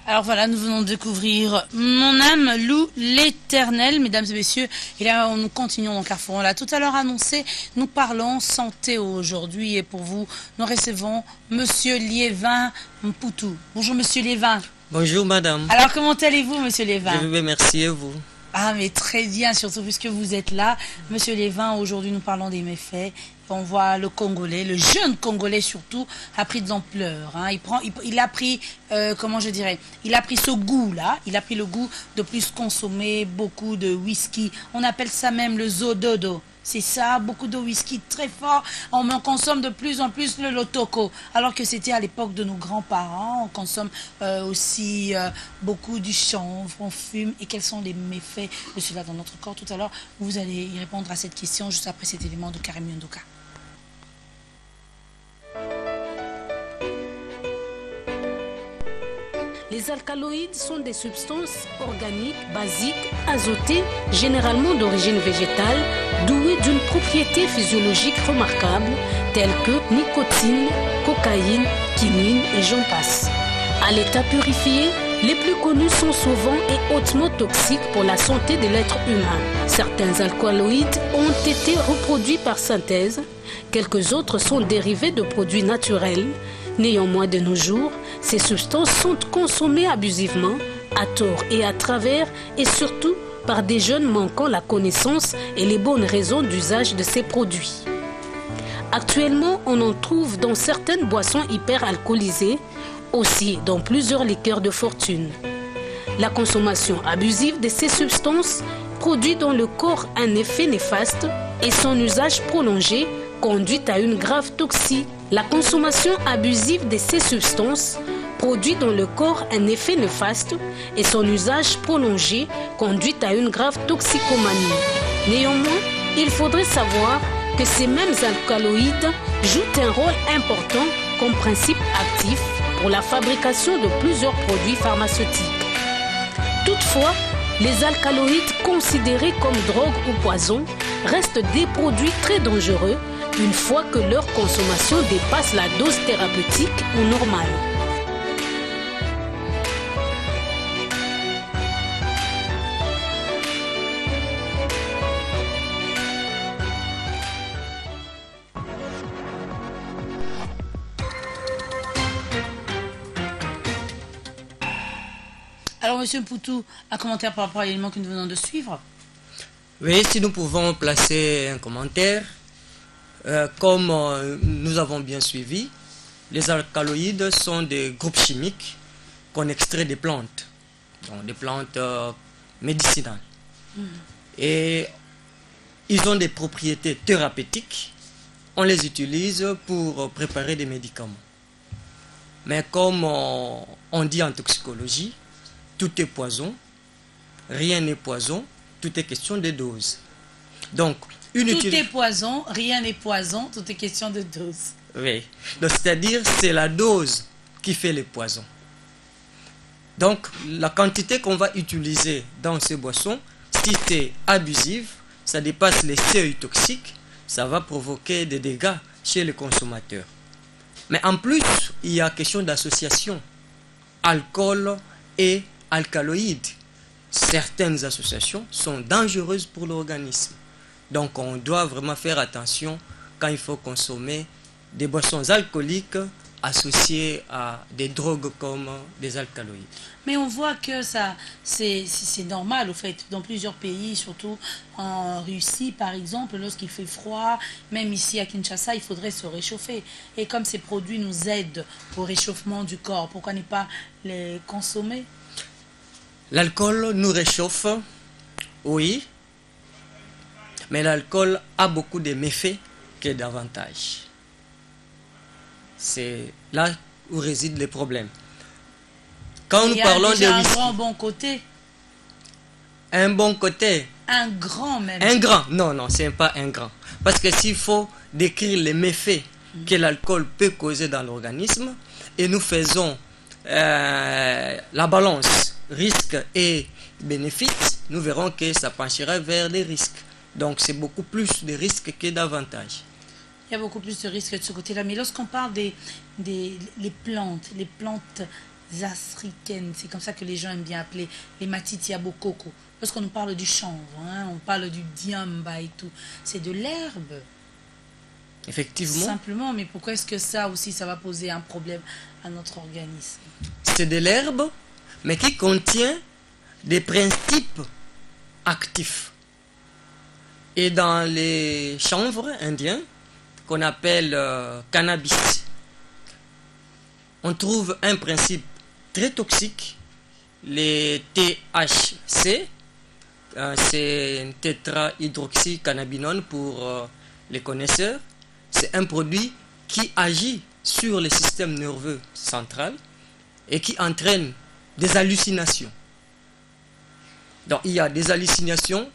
Alors voilà, nous venons de découvrir Mon âme loue l'Éternel, mesdames et messieurs. Et là, nous continuons dans Carrefour. On l'a tout à l'heure annoncé, nous parlons santé aujourd'hui. Et pour vous, nous recevons Monsieur Liévin Mpoutou. Bonjour Monsieur Liévin. Bonjour madame. Alors comment allez-vous Monsieur Liévin? Je vous remercie et vous? Ah mais très bien, surtout puisque vous êtes là. Monsieur Liévin, aujourd'hui nous parlons des méfaits. On voit le Congolais, le jeune Congolais surtout, a pris de l'ampleur. Hein. Il a pris, comment je dirais, il a pris ce goût-là. Il a pris le goût de plus consommer beaucoup de whisky. On appelle ça même le zododo. C'est ça, beaucoup de whisky très fort. On consomme de plus en plus le lotoko. Alors que c'était à l'époque de nos grands-parents. On consomme aussi beaucoup du chanvre, on fume. Et quels sont les méfaits de cela dans notre corps? Tout à l'heure, vous allez y répondre à cette question juste après cet élément de Karim Yondoka. Les alcaloïdes sont des substances organiques, basiques, azotées, généralement d'origine végétale, douées d'une propriété physiologique remarquable, telles que nicotine, cocaïne, quinine et j'en passe. À l'état purifié, les plus connus sont souvent et hautement toxiques pour la santé de l'être humain. Certains alcaloïdes ont été reproduits par synthèse, quelques autres sont dérivés de produits naturels. Néanmoins, de nos jours, ces substances sont consommées abusivement, à tort et à travers, et surtout par des jeunes manquant la connaissance et les bonnes raisons d'usage de ces produits. Actuellement, on en trouve dans certaines boissons hyperalcoolisées, aussi dans plusieurs liqueurs de fortune. La consommation abusive de ces substances produit dans le corps un effet néfaste et son usage prolongé conduit à une grave toxie. La consommation abusive de ces substances produit dans le corps un effet néfaste et son usage prolongé conduit à une grave toxicomanie. Néanmoins, il faudrait savoir que ces mêmes alcaloïdes jouent un rôle important comme principe actif pour la fabrication de plusieurs produits pharmaceutiques. Toutefois, les alcaloïdes considérés comme drogue ou poison restent des produits très dangereux une fois que leur consommation dépasse la dose thérapeutique ou normale. Alors, Monsieur Mpoutou, un commentaire par rapport à l'élément que nous venons de suivre? Oui, si nous pouvons placer un commentaire, comme nous avons bien suivi, les alcaloïdes sont des groupes chimiques qu'on extrait des plantes, donc des plantes médicinales. Et ils ont des propriétés thérapeutiques, on les utilise pour préparer des médicaments. Mais comme on dit en toxicologie, tout est poison, rien n'est poison, tout est question de dose. Donc, tout est poison, rien n'est poison, tout est question de dose. Oui, c'est-à-dire c'est la dose qui fait les poisons. Donc, la quantité qu'on va utiliser dans ces boissons, si c'est abusive, ça dépasse les seuils toxiques, ça va provoquer des dégâts chez les consommateurs. Mais en plus, il y a question d'association, alcool et alcaloïdes. Certaines associations sont dangereuses pour l'organisme. Donc on doit vraiment faire attention quand il faut consommer des boissons alcooliques associées à des drogues comme des alcaloïdes. Mais on voit que ça, c'est normal au fait, dans plusieurs pays, surtout en Russie par exemple, lorsqu'il fait froid, même ici à Kinshasa, il faudrait se réchauffer. Et comme ces produits nous aident au réchauffement du corps, pourquoi ne pas les consommer? L'alcool nous réchauffe, oui, mais l'alcool a beaucoup de méfaits que d'avantages. C'est là où résident les problèmes. Quand nous parlons de un grand bon côté. Un bon côté. Un grand même. Un grand. Non, non, ce n'est pas un grand. Parce que s'il faut décrire les méfaits que l'alcool peut causer dans l'organisme, et nous faisons la balance risque et bénéfice, nous verrons que ça penchera vers les risques. Donc c'est beaucoup plus de risques que d'avantages. Il y a beaucoup plus de risques de ce côté-là. Mais lorsqu'on parle des plantes africaines, c'est comme ça que les gens aiment bien appeler les matiti abokoko. Lorsqu'on nous parle du chanvre, hein, on parle du diamba et tout, c'est de l'herbe. Effectivement. Simplement, mais pourquoi est-ce que ça aussi, ça va poser un problème à notre organisme? C'est de l'herbe, mais qui contient des principes actifs. Et dans les chanvres indiens, qu'on appelle cannabis, on trouve un principe très toxique, les THC, c'est tétrahydroxycannabinone pour les connaisseurs. C'est un produit qui agit sur le système nerveux central et qui entraîne des hallucinations. Donc il y a des hallucinations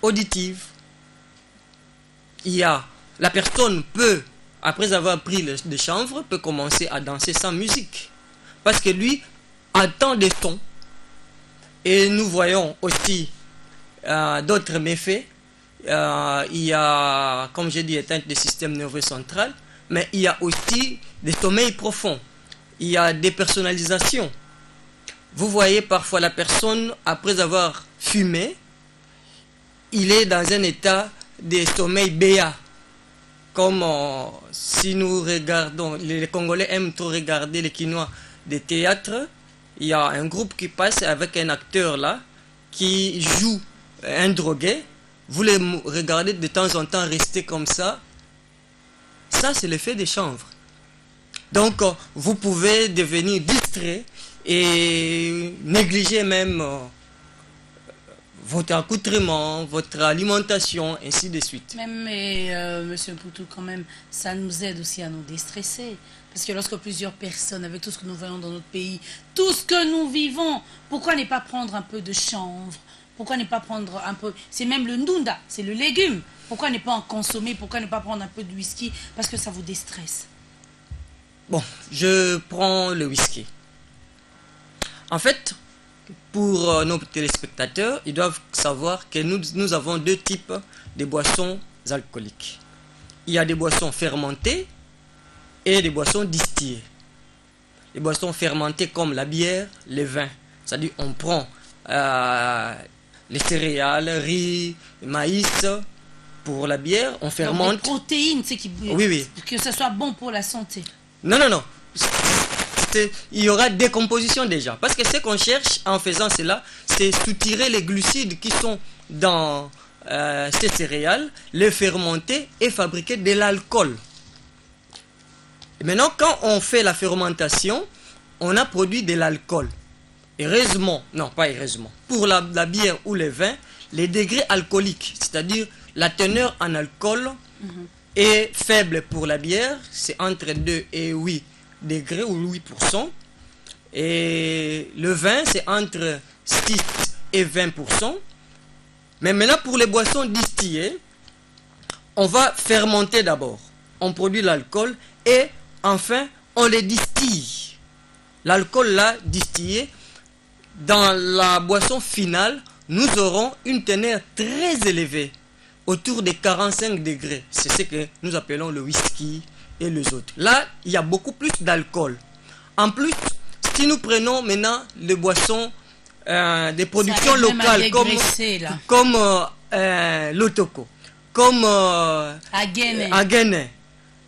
auditives. La personne peut, après avoir pris le chanvre, peut commencer à danser sans musique. Parce que lui entend des sons. Et nous voyons aussi d'autres méfaits. Il y a, comme j'ai dit, atteinte du système nerveux central. Mais il y a aussi des sommeils profonds. Il y a des personnalisations. Vous voyez parfois la personne, après avoir fumé, il est dans un état de sommeil béat. Comme si nous regardons, les Congolais aiment trop regarder les Quinois des théâtres. Il y a un groupe qui passe avec un acteur là, qui joue un drogué. Vous les regardez de temps en temps rester comme ça. Ça, c'est l'effet des chanvres. Donc, vous pouvez devenir distrait et négliger même votre accoutrement, votre alimentation, ainsi de suite. Mais Monsieur Poutou, quand même, ça nous aide aussi à nous déstresser. Parce que lorsque plusieurs personnes, avec tout ce que nous voyons dans notre pays, tout ce que nous vivons, pourquoi ne pas prendre un peu de chanvre? Pourquoi ne pas prendre un peu... C'est même le ndunda, c'est le légume. Pourquoi ne pas en consommer? Pourquoi ne pas prendre un peu de whisky? Parce que ça vous déstresse. Bon, je prends le whisky. En fait, pour nos téléspectateurs, ils doivent savoir que nous avons deux types de boissons alcooliques. Il y a des boissons fermentées et des boissons distillées. Les boissons fermentées comme la bière, le vin. C'est-à-dire on prend les céréales, riz, maïs. Pour la bière, on fermente. Donc, les protéines, c'est oui. Que ce soit bon pour la santé. Non. Il y aura décomposition déjà. Parce que ce qu'on cherche en faisant cela, c'est soutirer les glucides qui sont dans ces céréales, les fermenter et fabriquer de l'alcool. Maintenant, quand on fait la fermentation, on a produit de l'alcool. Heureusement, non pas heureusement, pour la bière ou le vin, les degrés alcooliques, c'est-à-dire la teneur en alcool est faible pour la bière, c'est entre 2 et 8 degrés ou 8%. Et le vin, c'est entre 6 et 20%. Mais maintenant, pour les boissons distillées, on va fermenter d'abord. On produit l'alcool et enfin, on les distille. L'alcool là, distillé, dans la boisson finale, nous aurons une teneur très élevée, autour des 45 degrés. C'est ce que nous appelons le whisky et les autres. Là, il y a beaucoup plus d'alcool. En plus, si nous prenons maintenant les boissons des productions locales comme l'Otoko, comme Aguené,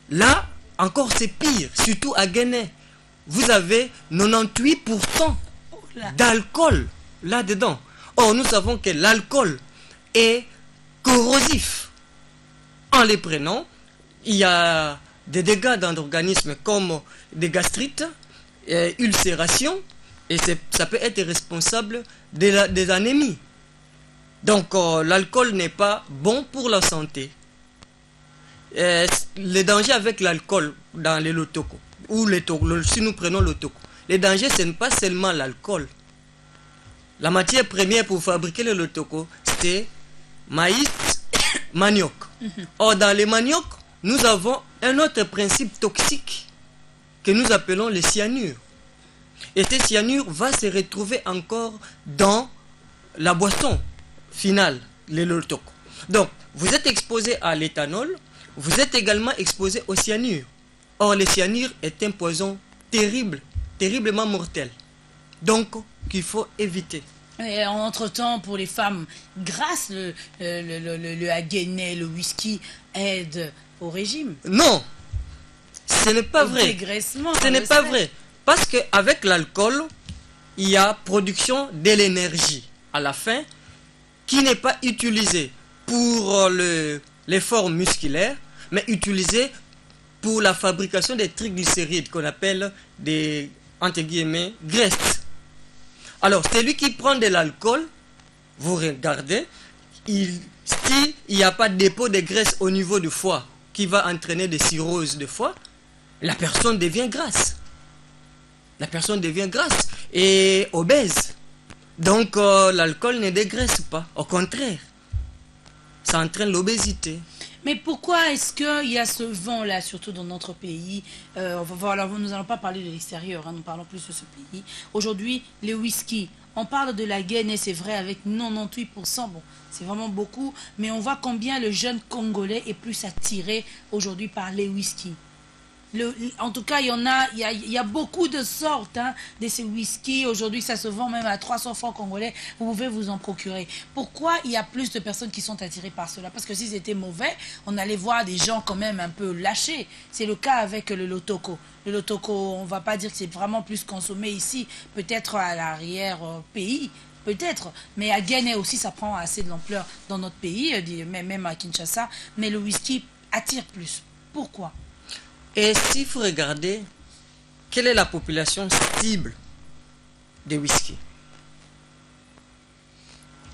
là, encore c'est pire, surtout Aguené. Vous avez 98% d'alcool là-dedans. Or, nous savons que l'alcool est corrosif. En les prenant, il y a des dégâts dans l'organisme comme des gastrites, ulcérations, et ça peut être responsable des anémies. Donc, l'alcool n'est pas bon pour la santé. Les dangers avec l'alcool dans les lotoko, ou si nous prenons l'otoko, les dangers, ce n'est pas seulement l'alcool. La matière première pour fabriquer le lotoko, c'est maïs, manioc. Or, dans les manioc, nous avons un autre principe toxique que nous appelons le cyanure. Et ce cyanure va se retrouver encore dans la boisson finale, le lotoko. Donc, vous êtes exposé à l'éthanol, vous êtes également exposé au cyanure. Or, le cyanure est un poison terrible terriblement mortelle. Donc, qu'il faut éviter. Et entre-temps, pour les femmes, grâce le Haguenay, le whisky aide au régime. Non, ce n'est pas vrai. Dégraissement, Ce n'est pas vrai. Parce qu'avec l'alcool, il y a production de l'énergie à la fin qui n'est pas utilisée pour l'effort musculaire, mais utilisée pour la fabrication des triglycérides qu'on appelle des, entre guillemets, graisses. Alors, celui qui prend de l'alcool, vous regardez, s'il n'y a pas de dépôt de graisse au niveau du foie qui va entraîner des cirrhoses de foie, la personne devient grasse. La personne devient grasse et obèse. Donc, l'alcool ne dégraisse pas. Au contraire, ça entraîne l'obésité. Mais pourquoi est-ce qu'il y a ce vent-là, surtout dans notre pays voilà, nous n'allons pas parler de l'extérieur, hein, nous parlons plus de ce pays. Aujourd'hui, les whisky, on parle de la Guinée, c'est vrai, avec 98%, bon, c'est vraiment beaucoup, mais on voit combien le jeune Congolais est plus attiré aujourd'hui par les whisky. En tout cas, il y a beaucoup de sortes hein, de ces whisky. Aujourd'hui, ça se vend même à 300 francs congolais. Vous pouvez vous en procurer. Pourquoi il y a plus de personnes qui sont attirées par cela? Parce que si c'était mauvais, on allait voir des gens quand même un peu lâchés. C'est le cas avec le lotoko. Le lotoko, on ne va pas dire que c'est vraiment plus consommé ici, peut-être à l'arrière-pays. Peut-être, mais à Guinée aussi, ça prend assez de l'ampleur dans notre pays, même à Kinshasa. Mais le whisky attire plus. Pourquoi? Et si vous regardez, quelle est la population cible des whisky?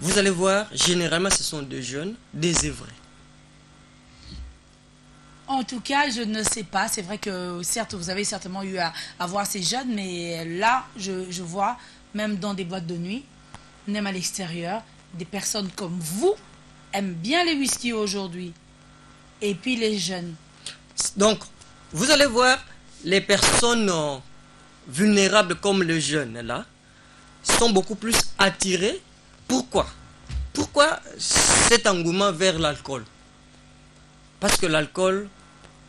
Vous allez voir, généralement, ce sont des jeunes, désœuvrés. En tout cas, je ne sais pas. C'est vrai que, certes, vous avez certainement eu à voir ces jeunes, mais là, je vois, même dans des boîtes de nuit, même à l'extérieur, des personnes comme vous aiment bien les whisky aujourd'hui. Et puis les jeunes. Donc, vous allez voir, les personnes vulnérables comme les jeunes, là, sont beaucoup plus attirées. Pourquoi? Pourquoi cet engouement vers l'alcool? Parce que l'alcool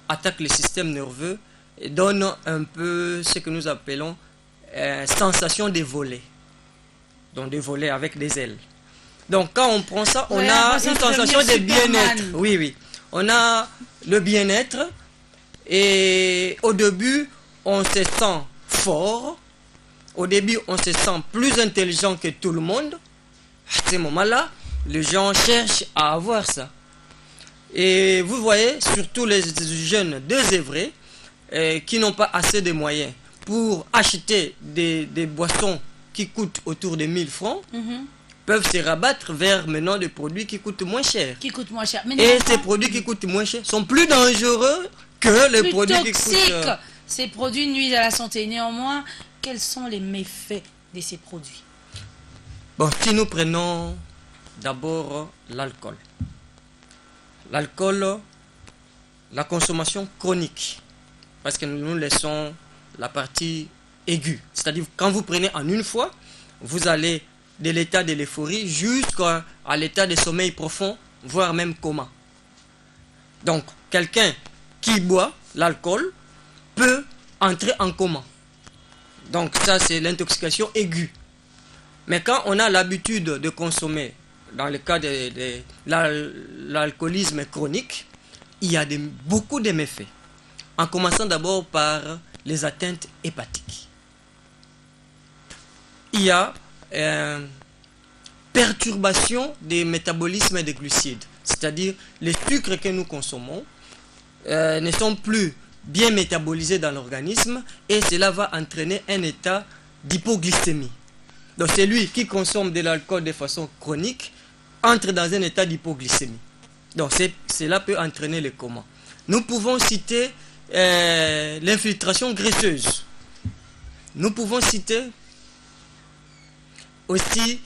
attaque le système nerveux et donne un peu ce que nous appelons sensation de voler. Donc, de voler avec des ailes. Donc, quand on prend ça, on a une sensation de bien-être. Oui, oui. On a le bien-être. Et au début, on se sent fort. Au début, on se sent plus intelligent que tout le monde. À ce moment-là, les gens cherchent à avoir ça. Et vous voyez, surtout les jeunes désœuvrés qui n'ont pas assez de moyens pour acheter des boissons qui coûtent autour de 1000 francs, peuvent se rabattre vers maintenant des produits qui coûtent moins cher. Qui coûtent moins cher. Mais et ces produits qui coûtent moins cher sont plus dangereux que les produits toxiques. qui coûtent... Ces produits nuisent à la santé. Néanmoins, quels sont les méfaits de ces produits? Bon, si nous prenons d'abord l'alcool. L'alcool, la consommation chronique. Parce que nous laissons la partie aiguë. C'est-à-dire, quand vous prenez en une fois, vous allez de l'état de l'euphorie jusqu'à l'état de sommeil profond, voire même coma. Donc, quelqu'un qui boit l'alcool peut entrer en coma. Donc ça, c'est l'intoxication aiguë. Mais quand on a l'habitude de consommer, dans le cas de l'alcoolisme chronique, il y a beaucoup de méfaits. En commençant d'abord par les atteintes hépatiques. Il y a perturbation des métabolismes des glucides. C'est-à-dire, les sucres que nous consommons ne sont plus bien métabolisés dans l'organisme et cela va entraîner un état d'hypoglycémie. Donc celui qui consomme de l'alcool de façon chronique entre dans un état d'hypoglycémie. Donc cela peut entraîner le coma. Nous pouvons citer l'infiltration graisseuse. Nous pouvons citer aussi,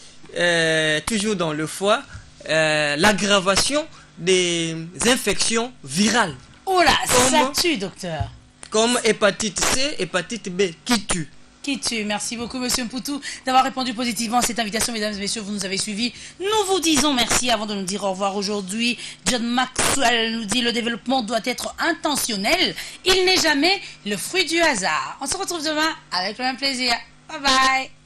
toujours dans le foie, l'aggravation des infections virales. Oh là, ça tue, docteur. Comme hépatite C, hépatite B, qui tue. Qui tue. Merci beaucoup, Monsieur Mpoutou, d'avoir répondu positivement à cette invitation. Mesdames et messieurs, vous nous avez suivis. Nous vous disons merci avant de nous dire au revoir aujourd'hui. John Maxwell nous dit le développement doit être intentionnel. Il n'est jamais le fruit du hasard. On se retrouve demain avec le même plaisir. Bye bye.